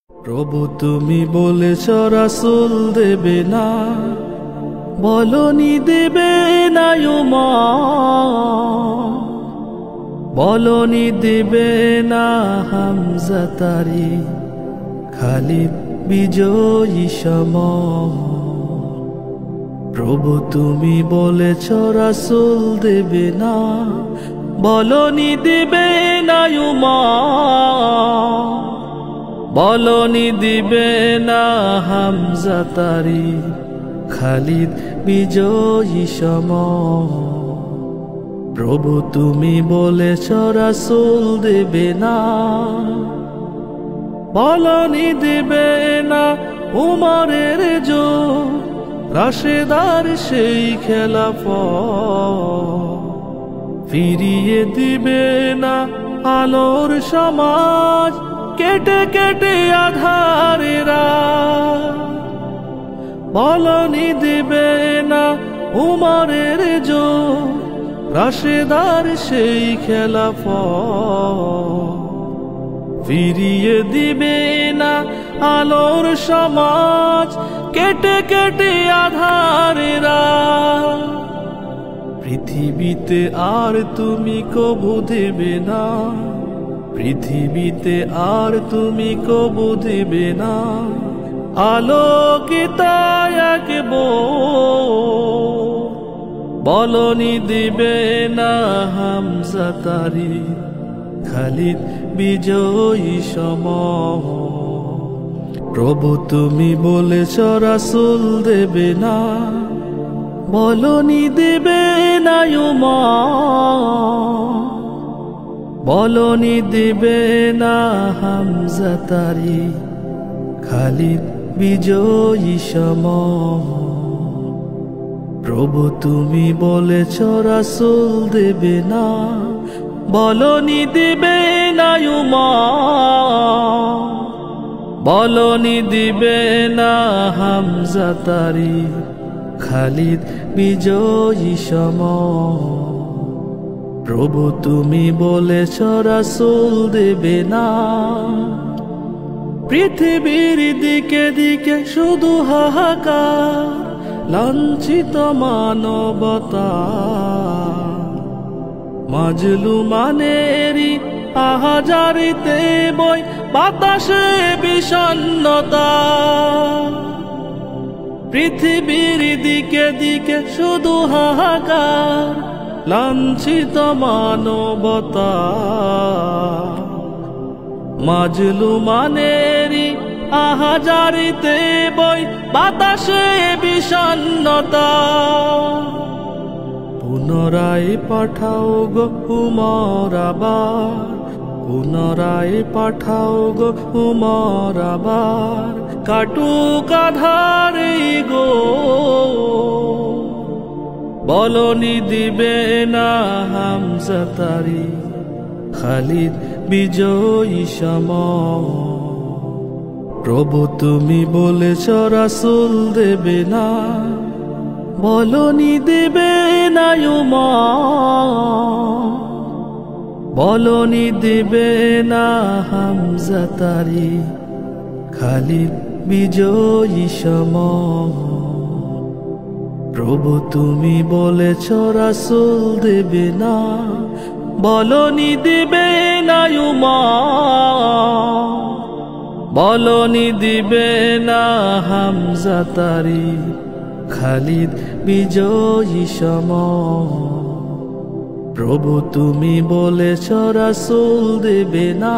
প্রভু তুমি বলেছ রাসূল দেবে না, বলনি দেবে না উমর, বলনি দেবে না হামজা তারি, খালিদ বিজয়ী সমর। প্রভু তুমি বলেছ রাসূল দেবে না, বলনি দেবে না উমর, বলনি দিবে না হামজা তারি, খালিদ বিজয়ী সমর। প্রভু তুমি বলেছ রাসূল দেবে না, বলনি দিবে না উমরের জোর, রাশেদার সেই খেলাফত, ফিরিয়ে দিবে না আলোর সমাজ, কেটে কেটে আধারেরা। বলনি দিবে না উমরের জোর, রাশেদার সেই খেলাফত, ফিরিয়ে দিবে না আলোর সমাজ, কেটে কেটে আধারেরা। পৃথিবীতে আর তুমি কবু দেবে না, পৃথিবীতে আর তুমি কবু দেবে না আলোকিত এক বোর, বলনি দিবে না হামজা তারি, খালিদ বিজয়ী সমর। প্রভু তুমি বলেছ রাসূল দেবে না, বলনি দেবে না উমর, বলনি দিবে না হামজা তারি, খালিদ বিজয়ী সমর। প্রভু তুমি বলেছ রাসূল দেবে না, বলনি দিবে না উমর, বলনি দিবে না হামজা তারি, খালিদ বিজয়ী সমর। প্রভু তুমি বলেছ রাসূল দেবে না, পৃথিবীর দিকে দিকে শুধু হাহাকার, লাঞ্ছিত মানবতা, মাজলুমানেরই আহাজারিতে বই বাতাসে বিষণ্ণতা। পৃথিবীর দিকে দিকে শুধু হাহাকার, লাঞ্ছিত মানবতা, মাজলুমানেরই আহাজারিতে বই বাতাসে বিষণ্ণতা। পুনরায় পাঠাও গো উমর আবার, পুনরায় পাঠাও গো উমর আবার, কাটুক আধারে গো, বলনি দিবে না হামজা তারি, খালিদ বিজয়ী সমর। প্রভু তুমি বলেছ রাসূল দেবে না, বলনি দেবে না উমর, বলনি দেবে না হামজা তারি, খালিদ বিজয়ী সমর। প্রভু তুমি বলেছ রাসূল দেবে না, বলনি দেবে না উমর, বলনি দিবে না হামজা তারি, খালিদ বিজয়ী সমর। প্রভু তুমি বলেছ রাসূল দেবে না।